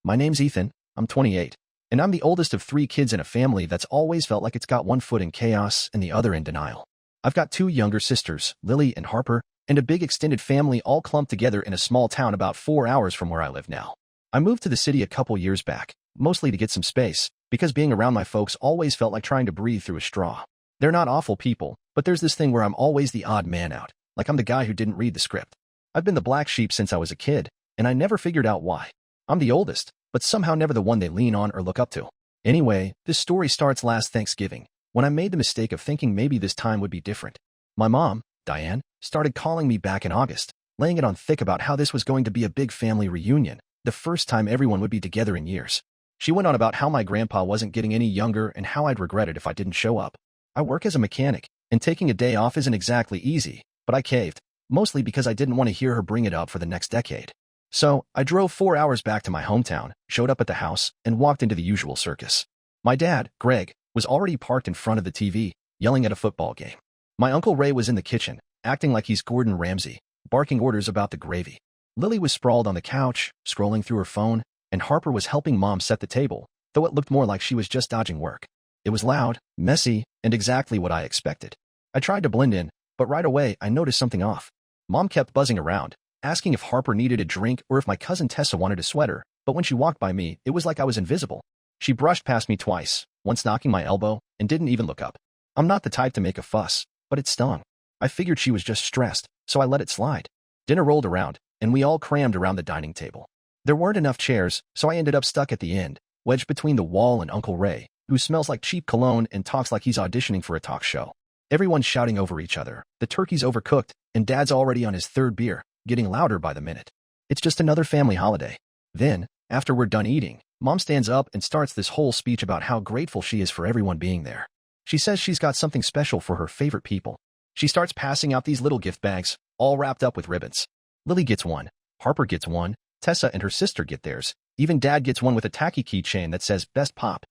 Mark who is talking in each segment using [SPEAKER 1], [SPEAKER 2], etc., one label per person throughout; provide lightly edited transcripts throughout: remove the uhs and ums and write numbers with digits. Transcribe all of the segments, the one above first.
[SPEAKER 1] My name's Ethan, I'm 28, and I'm the oldest of 3 kids in a family that's always felt like it's got one foot in chaos and the other in denial. I've got 2 younger sisters, Lily and Harper, and a big extended family all clumped together in a small town about 4 hours from where I live now. I moved to the city a couple years back, mostly to get some space, because being around my folks always felt like trying to breathe through a straw. They're not awful people, but there's this thing where I'm always the odd man out, like I'm the guy who didn't read the script. I've been the black sheep since I was a kid, and I never figured out why. I'm the oldest, but somehow never the one they lean on or look up to. Anyway, this story starts last Thanksgiving, when I made the mistake of thinking maybe this time would be different. My mom, Diane, started calling me back in August, laying it on thick about how this was going to be a big family reunion, the first time everyone would be together in years. She went on about how my grandpa wasn't getting any younger and how I'd regret it if I didn't show up. I work as a mechanic, and taking a day off isn't exactly easy, but I caved, mostly because I didn't want to hear her bring it up for the next decade. So, I drove 4 hours back to my hometown, showed up at the house, and walked into the usual circus. My dad, Greg, was already parked in front of the TV, yelling at a football game. My Uncle Ray was in the kitchen, acting like he's Gordon Ramsay, barking orders about the gravy. Lily was sprawled on the couch, scrolling through her phone, and Harper was helping Mom set the table, though it looked more like she was just dodging work. It was loud, messy, and exactly what I expected. I tried to blend in, but right away I noticed something off. Mom kept buzzing around, asking if Harper needed a drink or if my cousin Tessa wanted a sweater, but when she walked by me, it was like I was invisible. She brushed past me twice, once knocking my elbow, and didn't even look up. I'm not the type to make a fuss, but it stung. I figured she was just stressed, so I let it slide. Dinner rolled around, and we all crammed around the dining table. There weren't enough chairs, so I ended up stuck at the end, wedged between the wall and Uncle Ray, who smells like cheap cologne and talks like he's auditioning for a talk show. Everyone's shouting over each other, the turkey's overcooked, and Dad's already on his 3rd beer, getting louder by the minute. It's just another family holiday. Then, after we're done eating, Mom stands up and starts this whole speech about how grateful she is for everyone being there. She says she's got something special for her favorite people. She starts passing out these little gift bags, all wrapped up with ribbons. Lily gets one, Harper gets one, Tessa and her sister get theirs, even Dad gets one with a tacky keychain that says Best Pop.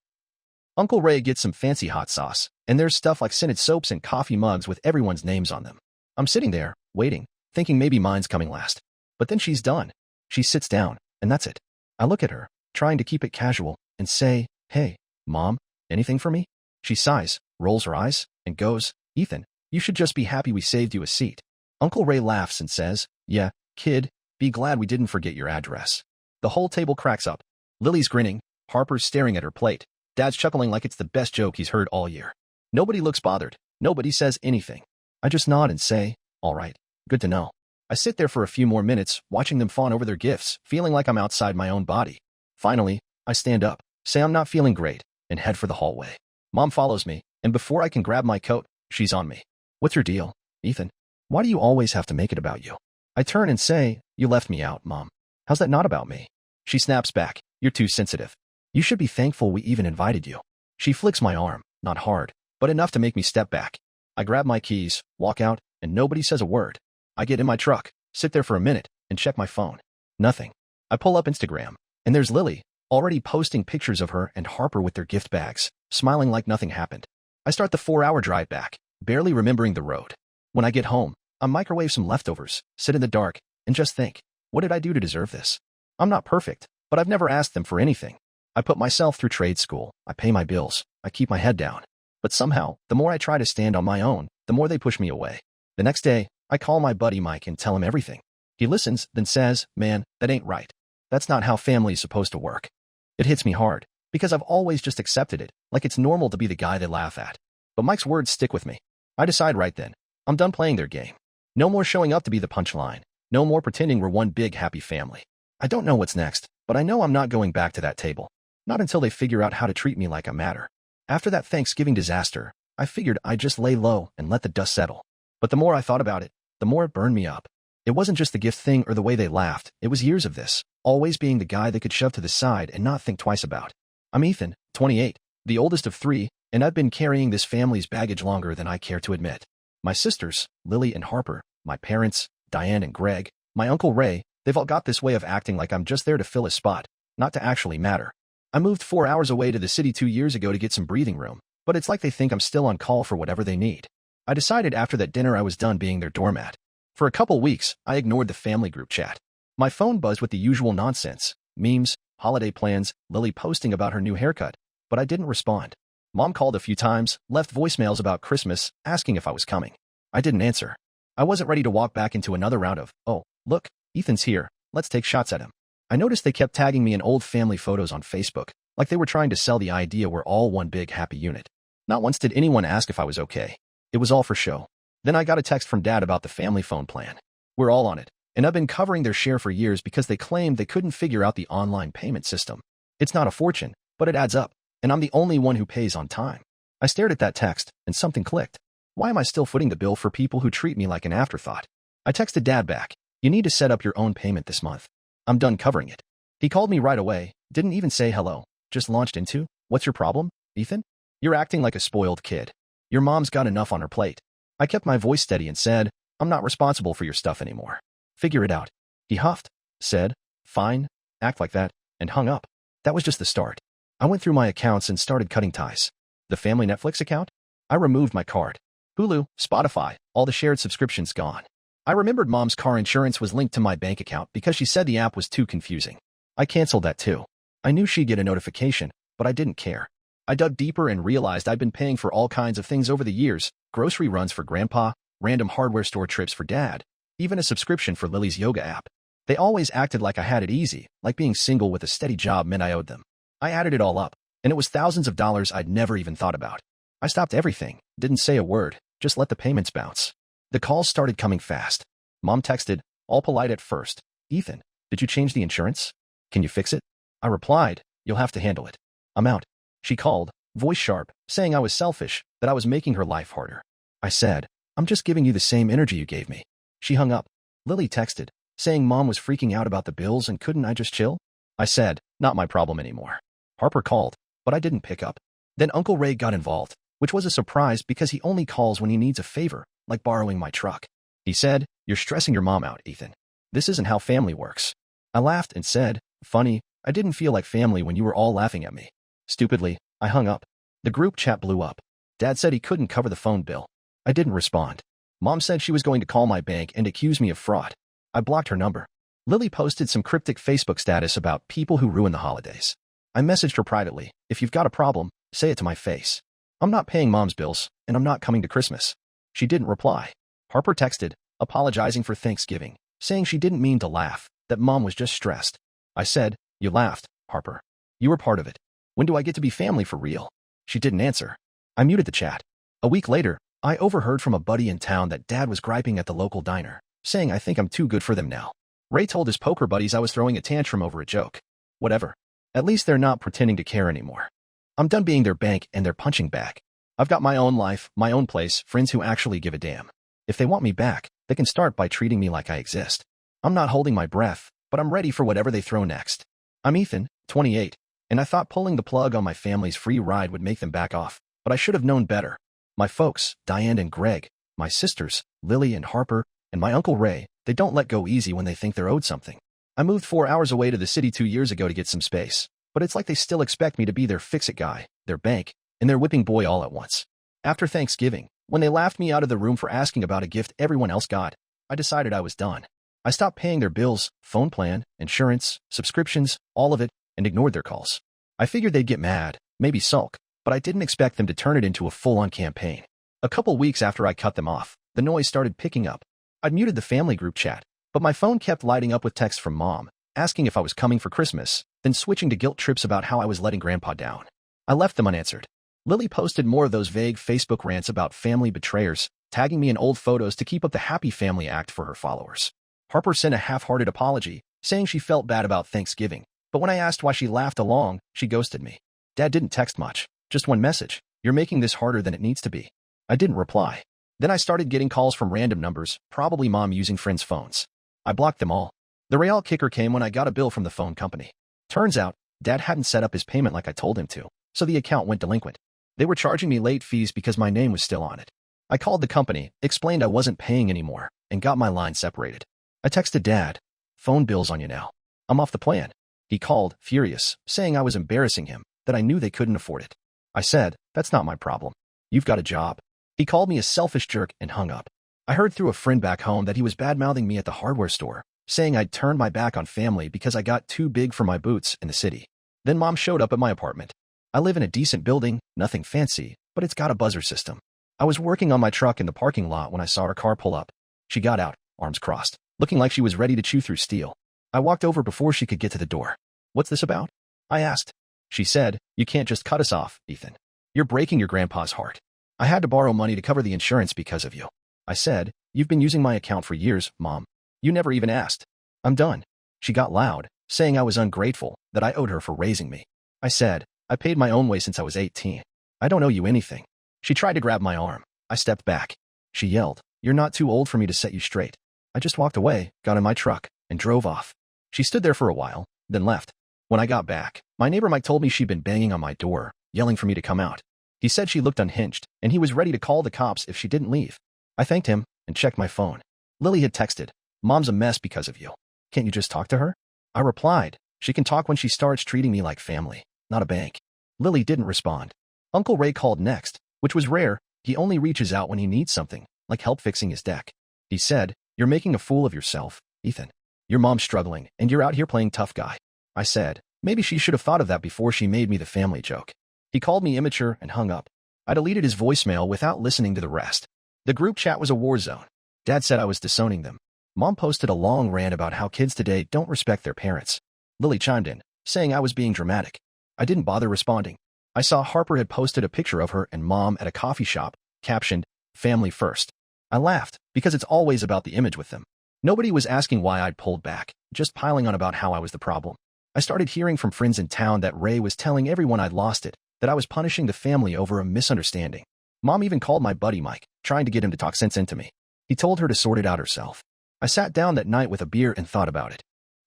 [SPEAKER 1] Uncle Ray gets some fancy hot sauce, and there's stuff like scented soaps and coffee mugs with everyone's names on them. I'm sitting there, waiting, thinking maybe mine's coming last. But then she's done. She sits down, and that's it. I look at her, trying to keep it casual, and say, "Hey, Mom, anything for me?" She sighs, rolls her eyes, and goes, "Ethan, you should just be happy we saved you a seat." Uncle Ray laughs and says, "Yeah, kid, be glad we didn't forget your address." The whole table cracks up. Lily's grinning, Harper's staring at her plate, Dad's chuckling like it's the best joke he's heard all year. Nobody looks bothered. Nobody says anything. I just nod and say, "All right, good to know." I sit there for a few more minutes, watching them fawn over their gifts, feeling like I'm outside my own body. Finally, I stand up, say I'm not feeling great, and head for the hallway. Mom follows me, and before I can grab my coat, she's on me. "What's your deal, Ethan? Why do you always have to make it about you?" I turn and say, "You left me out, Mom. How's that not about me?" She snaps back, "You're too sensitive. You should be thankful we even invited you." She flicks my arm, not hard, but enough to make me step back. I grab my keys, walk out, and nobody says a word. I get in my truck, sit there for a minute, and check my phone. Nothing. I pull up Instagram, and there's Lily, already posting pictures of her and Harper with their gift bags, smiling like nothing happened. I start the 4-hour drive back, barely remembering the road. When I get home, I microwave some leftovers, sit in the dark, and just think, what did I do to deserve this? I'm not perfect, but I've never asked them for anything. I put myself through trade school, I pay my bills, I keep my head down. But somehow, the more I try to stand on my own, the more they push me away. The next day, I call my buddy Mike and tell him everything. He listens, then says, "Man, that ain't right. That's not how family's supposed to work." It hits me hard, because I've always just accepted it, like it's normal to be the guy they laugh at. But Mike's words stick with me. I decide right then, I'm done playing their game. No more showing up to be the punchline. No more pretending we're one big happy family. I don't know what's next, but I know I'm not going back to that table. Not until they figure out how to treat me like I matter. After that Thanksgiving disaster, I figured I'd just lay low and let the dust settle. But the more I thought about it, the more it burned me up. It wasn't just the gift thing or the way they laughed, it was years of this, always being the guy they could shove to the side and not think twice about. I'm Ethan, 28, the oldest of 3, and I've been carrying this family's baggage longer than I care to admit. My sisters, Lily and Harper, my parents, Diane and Greg, my Uncle Ray, they've all got this way of acting like I'm just there to fill a spot, not to actually matter. I moved 4 hours away to the city 2 years ago to get some breathing room, but it's like they think I'm still on call for whatever they need. I decided after that dinner I was done being their doormat. For a couple weeks, I ignored the family group chat. My phone buzzed with the usual nonsense, memes, holiday plans, Lily posting about her new haircut, but I didn't respond. Mom called a few times, left voicemails about Christmas, asking if I was coming. I didn't answer. I wasn't ready to walk back into another round of, "Oh, look, Ethan's here, let's take shots at him." I noticed they kept tagging me in old family photos on Facebook, like they were trying to sell the idea we're all one big happy unit. Not once did anyone ask if I was okay. It was all for show. Then I got a text from Dad about the family phone plan. We're all on it, and I've been covering their share for years because they claimed they couldn't figure out the online payment system. It's not a fortune, but it adds up, and I'm the only one who pays on time. I stared at that text, and something clicked. Why am I still footing the bill for people who treat me like an afterthought? I texted Dad back. You need to set up your own payment this month. I'm done covering it. He called me right away, didn't even say hello, just launched into, "What's your problem, Ethan? You're acting like a spoiled kid. Your mom's got enough on her plate." I kept my voice steady and said, "I'm not responsible for your stuff anymore. Figure it out." He huffed, said, "Fine, act like that," and hung up. That was just the start. I went through my accounts and started cutting ties. The family Netflix account? I removed my card. Hulu, Spotify, all the shared subscriptions gone. I remembered Mom's car insurance was linked to my bank account because she said the app was too confusing. I canceled that too. I knew she'd get a notification, but I didn't care. I dug deeper and realized I'd been paying for all kinds of things over the years, grocery runs for Grandpa, random hardware store trips for Dad, even a subscription for Lily's yoga app. They always acted like I had it easy, like being single with a steady job meant I owed them. I added it all up, and it was thousands of dollars I'd never even thought about. I stopped everything, didn't say a word, just let the payments bounce. The calls started coming fast. Mom texted, all polite at first, "Ethan, did you change the insurance? Can you fix it?" I replied, "You'll have to handle it. I'm out." She called, voice sharp, saying I was selfish, that I was making her life harder. I said, "I'm just giving you the same energy you gave me." She hung up. Lily texted, saying Mom was freaking out about the bills and couldn't I just chill? I said, "Not my problem anymore." Harper called, but I didn't pick up. Then Uncle Ray got involved, which was a surprise because he only calls when he needs a favor, like borrowing my truck. He said, "You're stressing your mom out, Ethan. This isn't how family works." I laughed and said, "Funny, I didn't feel like family when you were all laughing at me." Stupidly, I hung up. The group chat blew up. Dad said he couldn't cover the phone bill. I didn't respond. Mom said she was going to call my bank and accuse me of fraud. I blocked her number. Lily posted some cryptic Facebook status about people who ruin the holidays. I messaged her privately, "If you've got a problem, say it to my face. I'm not paying Mom's bills, and I'm not coming to Christmas." She didn't reply. Harper texted, apologizing for Thanksgiving, saying she didn't mean to laugh, that Mom was just stressed. I said, "You laughed, Harper. You were part of it. When do I get to be family for real?" She didn't answer. I muted the chat. A week later, I overheard from a buddy in town that Dad was griping at the local diner, saying I think I'm too good for them now. Ray told his poker buddies I was throwing a tantrum over a joke. Whatever. At least they're not pretending to care anymore. I'm done being their bank and their punching bag. I've got my own life, my own place, friends who actually give a damn. If they want me back, they can start by treating me like I exist. I'm not holding my breath, but I'm ready for whatever they throw next. I'm Ethan, 28, and I thought pulling the plug on my family's free ride would make them back off, but I should have known better. My folks, Diane and Greg, my sisters, Lily and Harper, and my Uncle Ray, they don't let go easy when they think they're owed something. I moved 4 hours away to the city 2 years ago to get some space, but it's like they still expect me to be their fix-it guy, their bank, and their whipping boy all at once. After Thanksgiving, when they laughed me out of the room for asking about a gift everyone else got, I decided I was done. I stopped paying their bills, phone plan, insurance, subscriptions, all of it, and ignored their calls. I figured they'd get mad, maybe sulk, but I didn't expect them to turn it into a full-on campaign. A couple weeks after I cut them off, the noise started picking up. I'd muted the family group chat, but my phone kept lighting up with texts from Mom, asking if I was coming for Christmas, then switching to guilt trips about how I was letting Grandpa down. I left them unanswered. Lily posted more of those vague Facebook rants about family betrayers, tagging me in old photos to keep up the happy family act for her followers. Harper sent a half-hearted apology, saying she felt bad about Thanksgiving, but when I asked why she laughed along, she ghosted me. Dad didn't text much, just one message, "You're making this harder than it needs to be." I didn't reply. Then I started getting calls from random numbers, probably Mom using friends' phones. I blocked them all. The real kicker came when I got a bill from the phone company. Turns out, Dad hadn't set up his payment like I told him to, so the account went delinquent. They were charging me late fees because my name was still on it. I called the company, explained I wasn't paying anymore, and got my line separated. I texted Dad, "Phone bill's on you now. I'm off the plan." He called, furious, saying I was embarrassing him, that I knew they couldn't afford it. I said, "That's not my problem. You've got a job." He called me a selfish jerk and hung up. I heard through a friend back home that he was bad-mouthing me at the hardware store, saying I'd turned my back on family because I got too big for my boots in the city. Then Mom showed up at my apartment. I live in a decent building, nothing fancy, but it's got a buzzer system. I was working on my truck in the parking lot when I saw her car pull up. She got out, arms crossed, looking like she was ready to chew through steel. I walked over before she could get to the door. "What's this about?" I asked. She said, "You can't just cut us off, Ethan. You're breaking your grandpa's heart. I had to borrow money to cover the insurance because of you." I said, "You've been using my account for years, Mom. You never even asked." "I'm done." She got loud, saying I was ungrateful, that I owed her for raising me. I said, "I paid my own way since I was 18. I don't owe you anything." She tried to grab my arm. I stepped back. She yelled, "You're not too old for me to set you straight." I just walked away, got in my truck, and drove off. She stood there for a while, then left. When I got back, my neighbor Mike told me she'd been banging on my door, yelling for me to come out. He said she looked unhinged, and he was ready to call the cops if she didn't leave. I thanked him and checked my phone. Lily had texted, "Mom's a mess because of you. Can't you just talk to her?" I replied, "She can talk when she starts treating me like family, not a bank." Lily didn't respond. Uncle Ray called next, which was rare. He only reaches out when he needs something, like help fixing his deck. He said, "You're making a fool of yourself, Ethan. Your mom's struggling, and you're out here playing tough guy." I said, maybe she should have thought of that before she made me the family joke. He called me immature and hung up. I deleted his voicemail without listening to the rest. The group chat was a war zone. Dad said I was disowning them. Mom posted a long rant about how kids today don't respect their parents. Lily chimed in, saying I was being dramatic. I didn't bother responding. I saw Harper had posted a picture of her and Mom at a coffee shop, captioned, "Family first." I laughed, because it's always about the image with them. Nobody was asking why I'd pulled back, just piling on about how I was the problem. I started hearing from friends in town that Ray was telling everyone I'd lost it, that I was punishing the family over a misunderstanding. Mom even called my buddy Mike, trying to get him to talk sense into me. He told her to sort it out herself. I sat down that night with a beer and thought about it.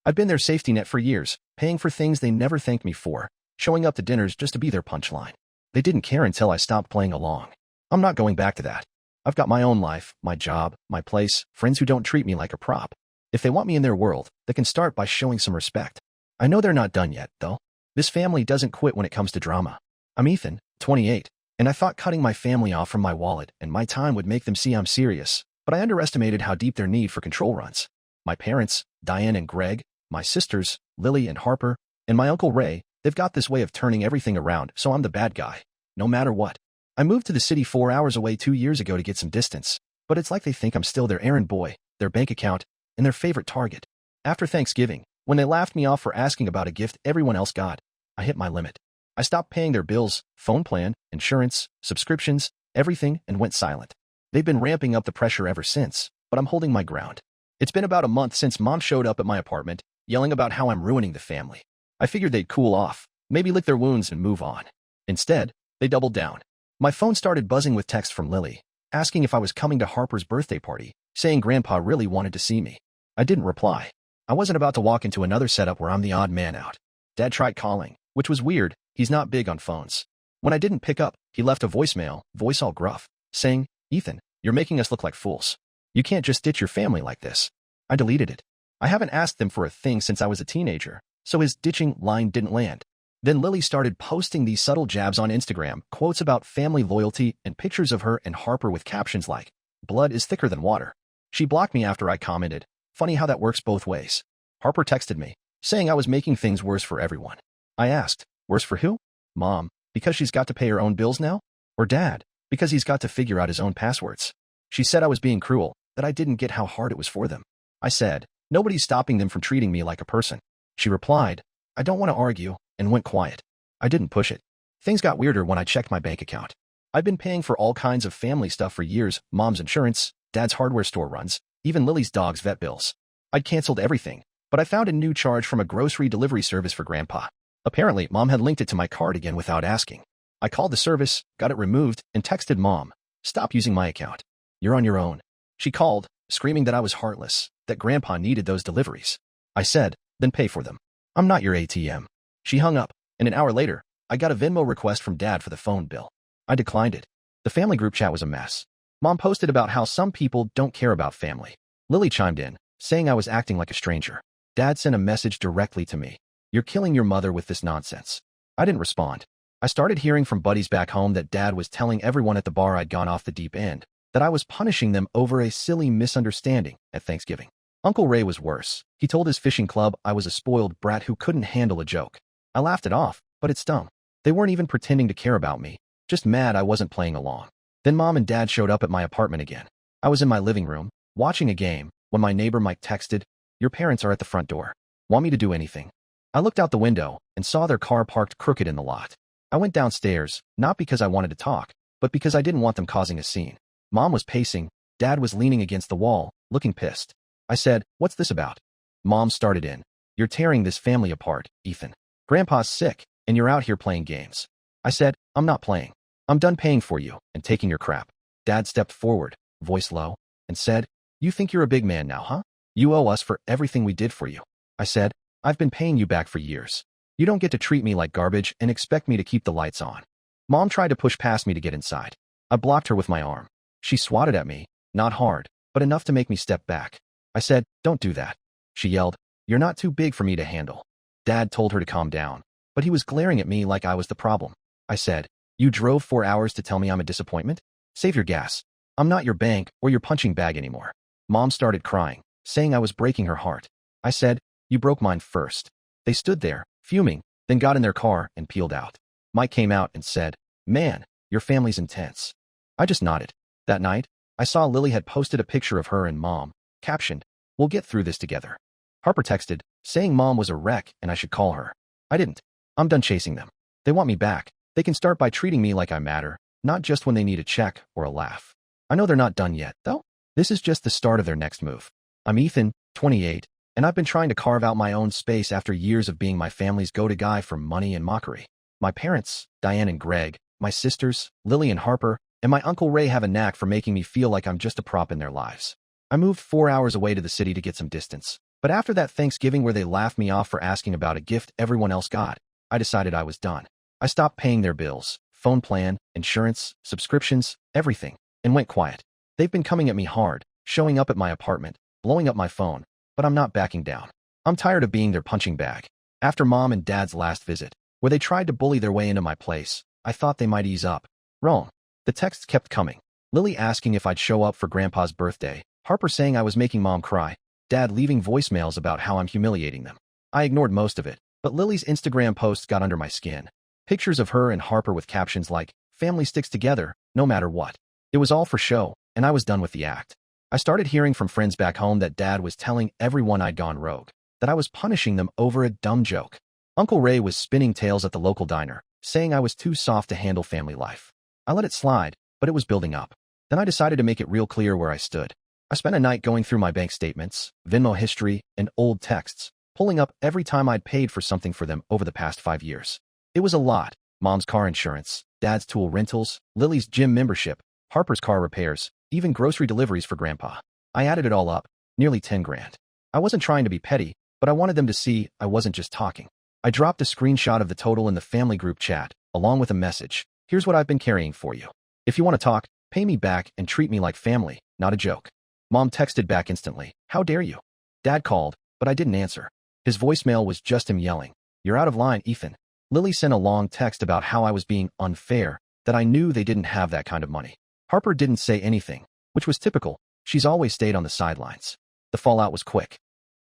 [SPEAKER 1] I'd been their safety net for years, paying for things they never thanked me for, showing up to dinners just to be their punchline. They didn't care until I stopped playing along. I'm not going back to that. I've got my own life, my job, my place, friends who don't treat me like a prop. If they want me in their world, they can start by showing some respect. I know they're not done yet, though. This family doesn't quit when it comes to drama. I'm Ethan, 28, and I thought cutting my family off from my wallet and my time would make them see I'm serious, but I underestimated how deep their need for control runs. My parents, Diane and Greg, my sisters, Lily and Harper, and my Uncle Ray, they've got this way of turning everything around, so I'm the bad guy, no matter what. I moved to the city 4 hours away 2 years ago to get some distance, but it's like they think I'm still their errand boy, their bank account, and their favorite target. After Thanksgiving, when they laughed me off for asking about a gift everyone else got, I hit my limit. I stopped paying their bills, phone plan, insurance, subscriptions, everything, and went silent. They've been ramping up the pressure ever since, but I'm holding my ground. It's been about a month since Mom showed up at my apartment, yelling about how I'm ruining the family. I figured they'd cool off, maybe lick their wounds and move on. Instead, they doubled down. My phone started buzzing with texts from Lily, asking if I was coming to Harper's birthday party, saying Grandpa really wanted to see me. I didn't reply. I wasn't about to walk into another setup where I'm the odd man out. Dad tried calling, which was weird. He's not big on phones. When I didn't pick up, he left a voicemail, voice all gruff, saying, "Ethan, you're making us look like fools. You can't just ditch your family like this." I deleted it. I haven't asked them for a thing since I was a teenager, so his ditching line didn't land. Then Lily started posting these subtle jabs on Instagram, quotes about family loyalty and pictures of her and Harper with captions like, "Blood is thicker than water." She blocked me after I commented, "Funny how that works both ways." Harper texted me, saying I was making things worse for everyone. I asked, worse for who? Mom, because she's got to pay her own bills now? Or Dad, because he's got to figure out his own passwords? She said I was being cruel, that I didn't get how hard it was for them. I said, nobody's stopping them from treating me like a person. She replied, "I don't want to argue," and went quiet. I didn't push it. Things got weirder when I checked my bank account. I've been paying for all kinds of family stuff for years, Mom's insurance, Dad's hardware store runs, even Lily's dog's vet bills. I'd canceled everything, but I found a new charge from a grocery delivery service for Grandpa. Apparently, Mom had linked it to my card again without asking. I called the service, got it removed, and texted Mom, "Stop using my account. You're on your own." She called, screaming that I was heartless, that Grandpa needed those deliveries. I said, "Then pay for them. I'm not your ATM." She hung up, and an hour later, I got a Venmo request from Dad for the phone bill. I declined it. The family group chat was a mess. Mom posted about how some people don't care about family. Lily chimed in, saying I was acting like a stranger. Dad sent a message directly to me. "You're killing your mother with this nonsense." I didn't respond. I started hearing from buddies back home that Dad was telling everyone at the bar I'd gone off the deep end, that I was punishing them over a silly misunderstanding at Thanksgiving. Uncle Ray was worse. He told his fishing club I was a spoiled brat who couldn't handle a joke. I laughed it off, but it stung. They weren't even pretending to care about me, just mad I wasn't playing along. Then Mom and Dad showed up at my apartment again. I was in my living room, watching a game, when my neighbor Mike texted, "Your parents are at the front door. Want me to do anything?" I looked out the window and saw their car parked crooked in the lot. I went downstairs, not because I wanted to talk, but because I didn't want them causing a scene. Mom was pacing, Dad was leaning against the wall, looking pissed. I said, "What's this about?" Mom started in. "You're tearing this family apart, Ethan. Grandpa's sick, and you're out here playing games." I said, "I'm not playing. I'm done paying for you and taking your crap." Dad stepped forward, voice low, and said, "You think you're a big man now, huh? You owe us for everything we did for you." I said, "I've been paying you back for years. You don't get to treat me like garbage and expect me to keep the lights on." Mom tried to push past me to get inside. I blocked her with my arm. She swatted at me, not hard, but enough to make me step back. I said, "Don't do that." She yelled, "You're not too big for me to handle." Dad told her to calm down, but he was glaring at me like I was the problem. I said, "You drove 4 hours to tell me I'm a disappointment? Save your gas. I'm not your bank or your punching bag anymore." Mom started crying, saying I was breaking her heart. I said, "You broke mine first." They stood there, fuming, then got in their car and peeled out. Mike came out and said, "Man, your family's intense." I just nodded. That night, I saw Lily had posted a picture of her and Mom, captioned, "We'll get through this together." Harper texted, saying Mom was a wreck and I should call her. I didn't. I'm done chasing them. They want me back. They can start by treating me like I matter, not just when they need a check or a laugh. I know they're not done yet, though. This is just the start of their next move. I'm Ethan, 28, and I've been trying to carve out my own space after years of being my family's go-to guy for money and mockery. My parents, Diane and Greg, my sisters, Lily and Harper, and my Uncle Ray have a knack for making me feel like I'm just a prop in their lives. I moved 4 hours away to the city to get some distance. But after that Thanksgiving where they laughed me off for asking about a gift everyone else got, I decided I was done. I stopped paying their bills, phone plan, insurance, subscriptions, everything, and went quiet. They've been coming at me hard, showing up at my apartment, blowing up my phone, but I'm not backing down. I'm tired of being their punching bag. After Mom and Dad's last visit, where they tried to bully their way into my place, I thought they might ease up. Wrong. The texts kept coming. Lily asking if I'd show up for Grandpa's birthday, Harper saying I was making Mom cry, Dad leaving voicemails about how I'm humiliating them. I ignored most of it, but Lily's Instagram posts got under my skin. Pictures of her and Harper with captions like, "Family sticks together, no matter what." It was all for show, and I was done with the act. I started hearing from friends back home that Dad was telling everyone I'd gone rogue, that I was punishing them over a dumb joke. Uncle Ray was spinning tales at the local diner, saying I was too soft to handle family life. I let it slide, but it was building up. Then I decided to make it real clear where I stood. I spent a night going through my bank statements, Venmo history, and old texts, pulling up every time I'd paid for something for them over the past 5 years. It was a lot. Mom's car insurance, Dad's tool rentals, Lily's gym membership, Harper's car repairs, even grocery deliveries for Grandpa. I added it all up, nearly 10 grand. I wasn't trying to be petty, but I wanted them to see I wasn't just talking. I dropped a screenshot of the total in the family group chat, along with a message. "Here's what I've been carrying for you. If you want to talk, pay me back and treat me like family, not a joke." Mom texted back instantly, "How dare you?" Dad called, but I didn't answer. His voicemail was just him yelling, "You're out of line, Ethan." Lily sent a long text about how I was being unfair, that I knew they didn't have that kind of money. Harper didn't say anything, which was typical. She's always stayed on the sidelines. The fallout was quick.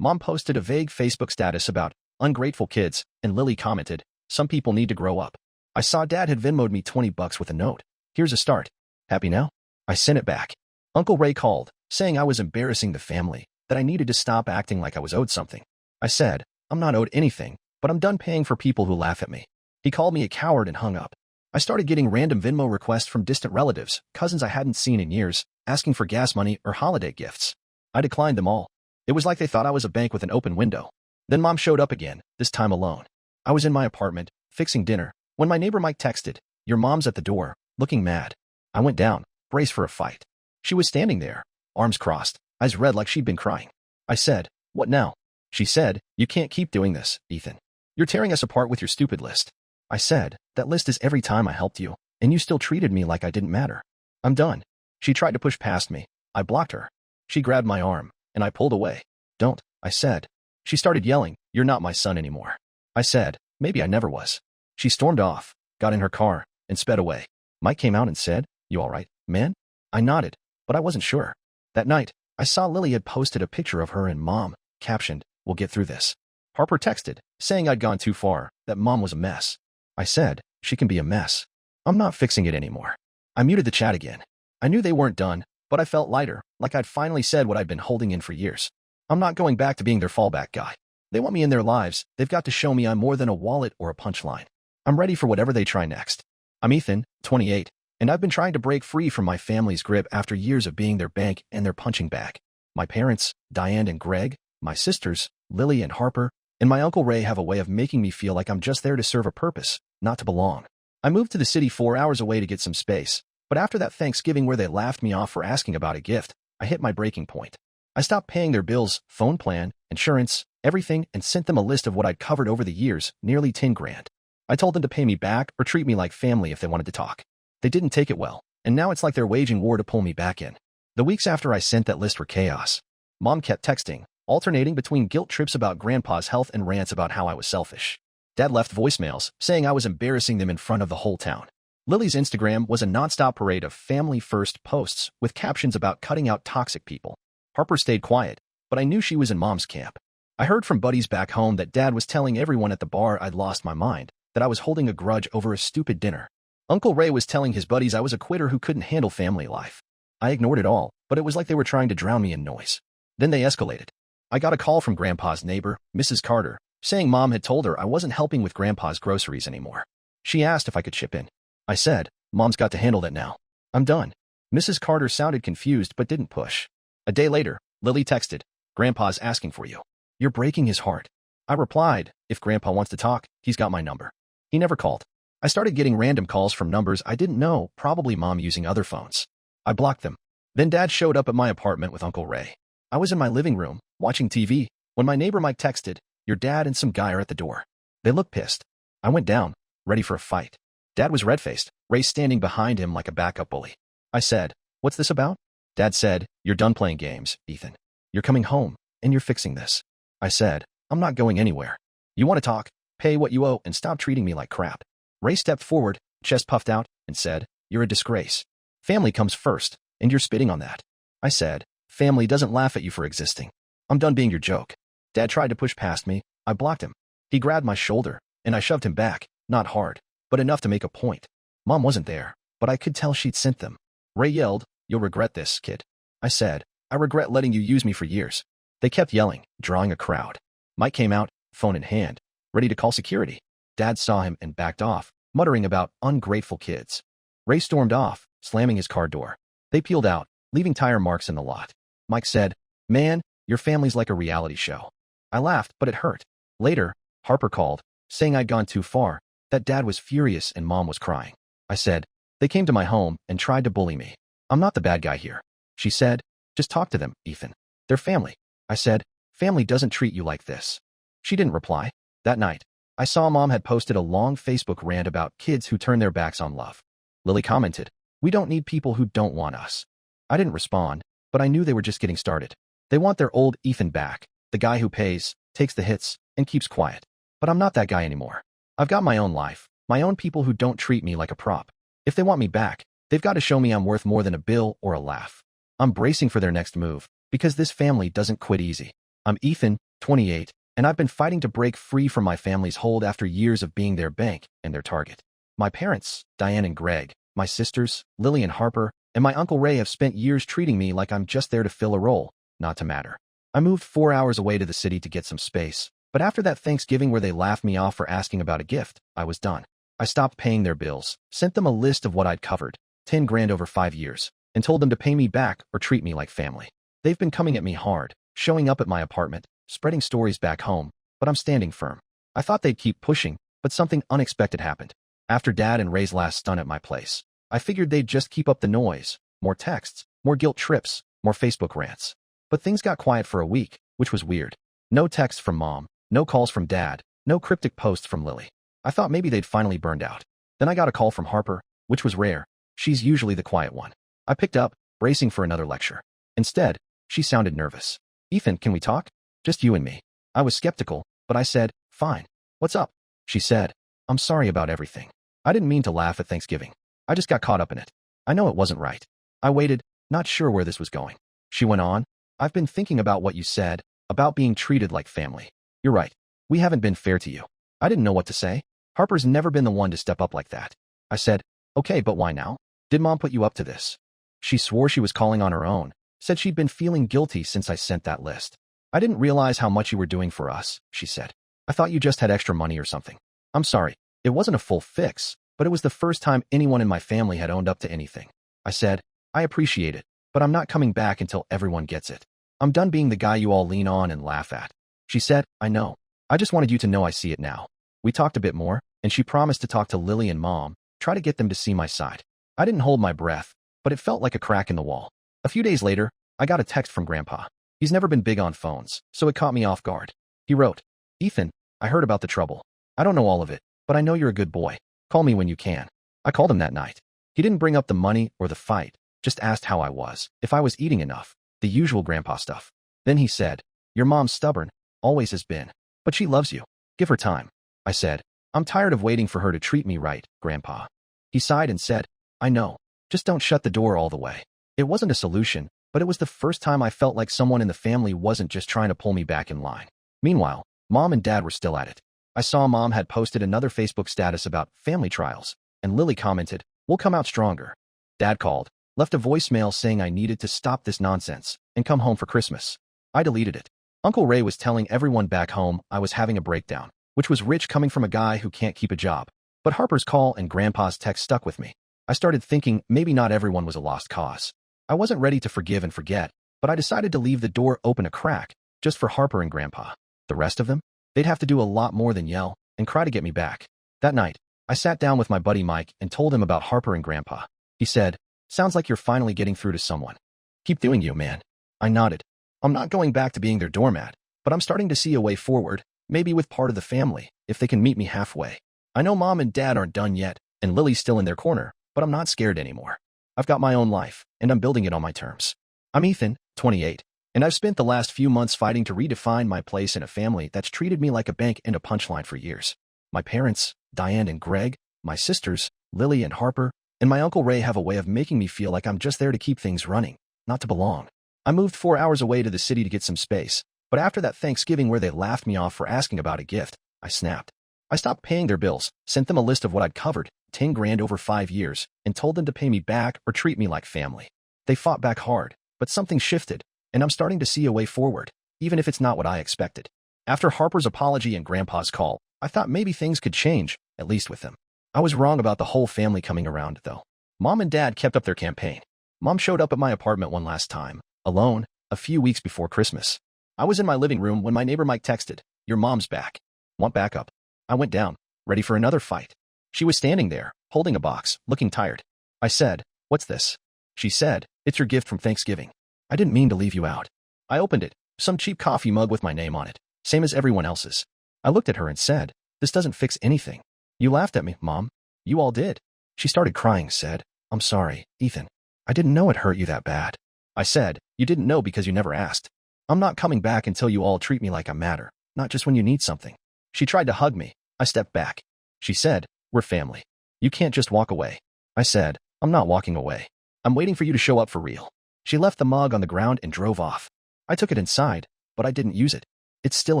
[SPEAKER 1] Mom posted a vague Facebook status about ungrateful kids, and Lily commented, "Some people need to grow up." I saw Dad had Venmo'd me $20 with a note. "Here's a start. Happy now?" I sent it back. Uncle Ray called, saying I was embarrassing the family, that I needed to stop acting like I was owed something. I said, "I'm not owed anything, but I'm done paying for people who laugh at me." He called me a coward and hung up. I started getting random Venmo requests from distant relatives, cousins I hadn't seen in years, asking for gas money or holiday gifts. I declined them all. It was like they thought I was a bank with an open window. Then Mom showed up again, this time alone. I was in my apartment, fixing dinner, when my neighbor Mike texted, "Your mom's at the door, looking mad." I went down, braced for a fight. She was standing there, arms crossed, eyes red like she'd been crying. I said, "What now?" She said, "You can't keep doing this, Ethan. You're tearing us apart with your stupid list." I said, "That list is every time I helped you, and you still treated me like I didn't matter. I'm done." She tried to push past me. I blocked her. She grabbed my arm, and I pulled away. "Don't," I said. She started yelling, "You're not my son anymore." I said, "Maybe I never was." She stormed off, got in her car, and sped away. Mike came out and said, "You all right, man?" I nodded, but I wasn't sure. That night, I saw Lily had posted a picture of her and Mom, captioned, "We'll get through this." Harper texted, saying I'd gone too far, that Mom was a mess. I said, "She can be a mess. I'm not fixing it anymore." I muted the chat again. I knew they weren't done, but I felt lighter, like I'd finally said what I'd been holding in for years. I'm not going back to being their fallback guy. They want me in their lives. They've got to show me I'm more than a wallet or a punchline. I'm ready for whatever they try next. I'm Ethan, 28, and I've been trying to break free from my family's grip after years of being their bank and their punching bag. My parents, Diane and Greg, my sisters, Lily and Harper, and my Uncle Ray have a way of making me feel like I'm just there to serve a purpose, not to belong. I moved to the city 4 hours away to get some space, but after that Thanksgiving where they laughed me off for asking about a gift, I hit my breaking point. I stopped paying their bills, phone plan, insurance, everything, and sent them a list of what I'd covered over the years, nearly 10 grand. I told them to pay me back or treat me like family if they wanted to talk. They didn't take it well, and now it's like they're waging war to pull me back in. The weeks after I sent that list were chaos. Mom kept texting, alternating between guilt trips about Grandpa's health and rants about how I was selfish. Dad left voicemails, saying I was embarrassing them in front of the whole town. Lily's Instagram was a nonstop parade of family-first posts with captions about cutting out toxic people. Harper stayed quiet, but I knew she was in Mom's camp. I heard from buddies back home that Dad was telling everyone at the bar I'd lost my mind, that I was holding a grudge over a stupid dinner. Uncle Ray was telling his buddies I was a quitter who couldn't handle family life. I ignored it all, but it was like they were trying to drown me in noise. Then they escalated. I got a call from Grandpa's neighbor, Mrs. Carter, saying Mom had told her I wasn't helping with Grandpa's groceries anymore. She asked if I could chip in. I said, "Mom's got to handle that now. I'm done." Mrs. Carter sounded confused but didn't push. A day later, Lily texted, "Grandpa's asking for you. You're breaking his heart." I replied, "If Grandpa wants to talk, he's got my number." He never called. I started getting random calls from numbers I didn't know, probably Mom using other phones. I blocked them. Then Dad showed up at my apartment with Uncle Ray. I was in my living room, watching TV, when my neighbor Mike texted, "Your dad and some guy are at the door." They looked pissed. I went down, ready for a fight. Dad was red-faced, Ray standing behind him like a backup bully. I said, "What's this about?" Dad said, "You're done playing games, Ethan. You're coming home, and you're fixing this." I said, "I'm not going anywhere. You want to talk? Pay what you owe and stop treating me like crap." Ray stepped forward, chest puffed out, and said, "You're a disgrace. Family comes first, and you're spitting on that." I said, "Family doesn't laugh at you for existing. I'm done being your joke." Dad tried to push past me. I blocked him. He grabbed my shoulder, and I shoved him back, not hard, but enough to make a point. Mom wasn't there, but I could tell she'd sent them. Ray yelled, "You'll regret this, kid." I said, "I regret letting you use me for years." They kept yelling, drawing a crowd. Mike came out, phone in hand, ready to call security. Dad saw him and backed off, muttering about ungrateful kids. Ray stormed off, slamming his car door. They peeled out, leaving tire marks in the lot. Mike said, "Man, your family's like a reality show." I laughed, but it hurt. Later, Harper called, saying I'd gone too far, that Dad was furious and Mom was crying. I said, "They came to my home and tried to bully me. I'm not the bad guy here." She said, "Just talk to them, Ethan. They're family." I said, "Family doesn't treat you like this." She didn't reply. That night, I saw Mom had posted a long Facebook rant about kids who turn their backs on love. Lily commented, "We don't need people who don't want us." I didn't respond, but I knew they were just getting started. They want their old Ethan back, the guy who pays, takes the hits, and keeps quiet. But I'm not that guy anymore. I've got my own life, my own people who don't treat me like a prop. If they want me back, they've got to show me I'm worth more than a bill or a laugh. I'm bracing for their next move, because this family doesn't quit easy. I'm Ethan, 28, and I've been fighting to break free from my family's hold after years of being their bank and their target. My parents, Diane and Greg, my sisters, Lily and Harper, and my Uncle Ray have spent years treating me like I'm just there to fill a role, not to matter. I moved 4 hours away to the city to get some space, but after that Thanksgiving where they laughed me off for asking about a gift, I was done. I stopped paying their bills, sent them a list of what I'd covered, 10 grand over 5 years, and told them to pay me back or treat me like family. They've been coming at me hard, showing up at my apartment, spreading stories back home, but I'm standing firm. I thought they'd keep pushing, but something unexpected happened. After Dad and Ray's last stunt at my place, I figured they'd just keep up the noise, more texts, more guilt trips, more Facebook rants. But things got quiet for a week, which was weird. No texts from Mom, no calls from Dad, no cryptic posts from Lily. I thought maybe they'd finally burned out. Then I got a call from Harper, which was rare. She's usually the quiet one. I picked up, bracing for another lecture. Instead, she sounded nervous. "Ethan, can we talk? Just you and me." I was skeptical, but I said, "Fine. What's up?" She said, "I'm sorry about everything. I didn't mean to laugh at Thanksgiving. I just got caught up in it. I know it wasn't right." I waited, not sure where this was going. She went on, I've been thinking about what you said, about being treated like family. You're right. We haven't been fair to you. I didn't know what to say. Harper's never been the one to step up like that. I said, okay, but why now? Did Mom put you up to this? She swore she was calling on her own, said she'd been feeling guilty since I sent that list. I didn't realize how much you were doing for us, she said. I thought you just had extra money or something. I'm sorry. It wasn't a full fix, but it was the first time anyone in my family had owned up to anything. I said, I appreciate it, but I'm not coming back until everyone gets it. I'm done being the guy you all lean on and laugh at. She said, I know. I just wanted you to know I see it now. We talked a bit more, and she promised to talk to Lily and Mom, try to get them to see my side. I didn't hold my breath, but it felt like a crack in the wall. A few days later, I got a text from Grandpa. He's never been big on phones, so it caught me off guard. He wrote, Ethan, I heard about the trouble. I don't know all of it, but I know you're a good boy. Call me when you can. I called him that night. He didn't bring up the money or the fight, just asked how I was, if I was eating enough, the usual Grandpa stuff. Then he said, your mom's stubborn, always has been, but she loves you. Give her time. I said, I'm tired of waiting for her to treat me right, Grandpa. He sighed and said, I know. Just don't shut the door all the way. It wasn't a solution, but it was the first time I felt like someone in the family wasn't just trying to pull me back in line. Meanwhile, Mom and Dad were still at it. I saw Mom had posted another Facebook status about family trials, and Lily commented, we'll come out stronger. Dad called, left a voicemail saying I needed to stop this nonsense and come home for Christmas. I deleted it. Uncle Ray was telling everyone back home I was having a breakdown, which was rich coming from a guy who can't keep a job. But Harper's call and Grandpa's text stuck with me. I started thinking maybe not everyone was a lost cause. I wasn't ready to forgive and forget, but I decided to leave the door open a crack, just for Harper and Grandpa. The rest of them? They'd have to do a lot more than yell and cry to get me back. That night, I sat down with my buddy Mike and told him about Harper and Grandpa. He said, sounds like you're finally getting through to someone. Keep doing you, man. I nodded. I'm not going back to being their doormat, but I'm starting to see a way forward, maybe with part of the family, if they can meet me halfway. I know Mom and Dad aren't done yet, and Lily's still in their corner, but I'm not scared anymore. I've got my own life, and I'm building it on my terms. I'm Ethan, 28, and I've spent the last few months fighting to redefine my place in a family that's treated me like a bank and a punchline for years. My parents, Diane and Greg, my sisters, Lily and Harper, and my Uncle Ray have a way of making me feel like I'm just there to keep things running, not to belong. I moved 4 hours away to the city to get some space, but after that Thanksgiving where they laughed me off for asking about a gift, I snapped. I stopped paying their bills, sent them a list of what I'd covered, 10 grand over 5 years, and told them to pay me back or treat me like family. They fought back hard, but something shifted, and I'm starting to see a way forward, even if it's not what I expected. After Harper's apology and Grandpa's call, I thought maybe things could change, at least with them. I was wrong about the whole family coming around, though. Mom and Dad kept up their campaign. Mom showed up at my apartment one last time, alone, a few weeks before Christmas. I was in my living room when my neighbor Mike texted, your mom's back. Want backup? I went down, ready for another fight. She was standing there, holding a box, looking tired. I said, what's this? She said, it's your gift from Thanksgiving. I didn't mean to leave you out. I opened it, some cheap coffee mug with my name on it, same as everyone else's. I looked at her and said, this doesn't fix anything. You laughed at me, Mom. You all did. She started crying, said, I'm sorry, Ethan. I didn't know it hurt you that bad. I said, you didn't know because you never asked. I'm not coming back until you all treat me like I matter, not just when you need something. She tried to hug me. I stepped back. She said, we're family. You can't just walk away. I said, I'm not walking away. I'm waiting for you to show up for real. She left the mug on the ground and drove off. I took it inside, but I didn't use it. It's still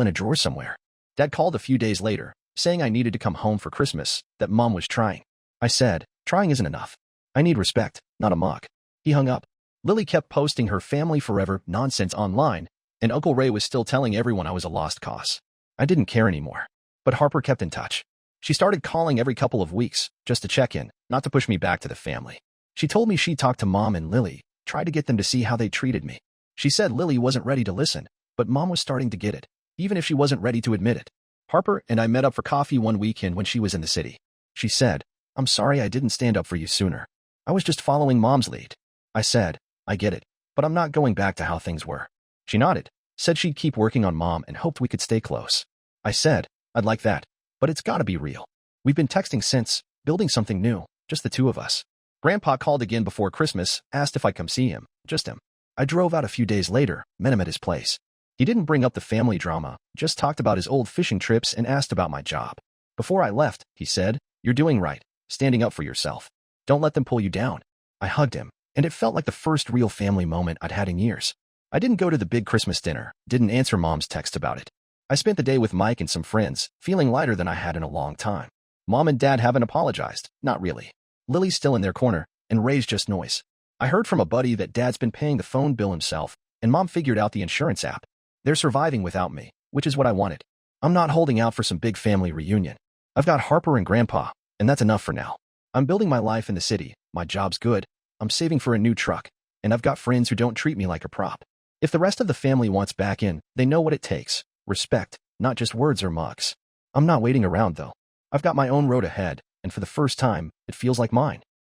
[SPEAKER 1] in a drawer somewhere. Dad called a few days later, saying I needed to come home for Christmas, that Mom was trying. I said, trying isn't enough. I need respect, not a mug. He hung up. Lily kept posting her family forever nonsense online, and Uncle Ray was still telling everyone I was a lost cause. I didn't care anymore. But Harper kept in touch. She started calling every couple of weeks, just to check in, not to push me back to the family. She told me she talked to Mom and Lily, tried to get them to see how they treated me. She said Lily wasn't ready to listen, but Mom was starting to get it, even if she wasn't ready to admit it. Harper and I met up for coffee one weekend when she was in the city. She said, I'm sorry I didn't stand up for you sooner. I was just following Mom's lead. I said, I get it, but I'm not going back to how things were. She nodded, said she'd keep working on Mom and hoped we could stay close. I said, I'd like that, but it's gotta be real. We've been texting since, building something new, just the two of us. Grandpa called again before Christmas, asked if I'd come see him, just him. I drove out a few days later, met him at his place. He didn't bring up the family drama, just talked about his old fishing trips and asked about my job. Before I left, he said, you're doing right, standing up for yourself. Don't let them pull you down. I hugged him, and it felt like the first real family moment I'd had in years. I didn't go to the big Christmas dinner, didn't answer Mom's text about it. I spent the day with Mike and some friends, feeling lighter than I had in a long time. Mom and Dad haven't apologized, not really. Lily's still in their corner, and Ray's just noise. I heard from a buddy that Dad's been paying the phone bill himself, and Mom figured out the insurance app. They're surviving without me, which is what I wanted. I'm not holding out for some big family reunion. I've got Harper and Grandpa, and that's enough for now. I'm building my life in the city, my job's good, I'm saving for a new truck, and I've got friends who don't treat me like a prop. If the rest of the family wants back in, they know what it takes. Respect, not just words or mugs. I'm not waiting around though. I've got my own road ahead, and for the first time, it feels like mine.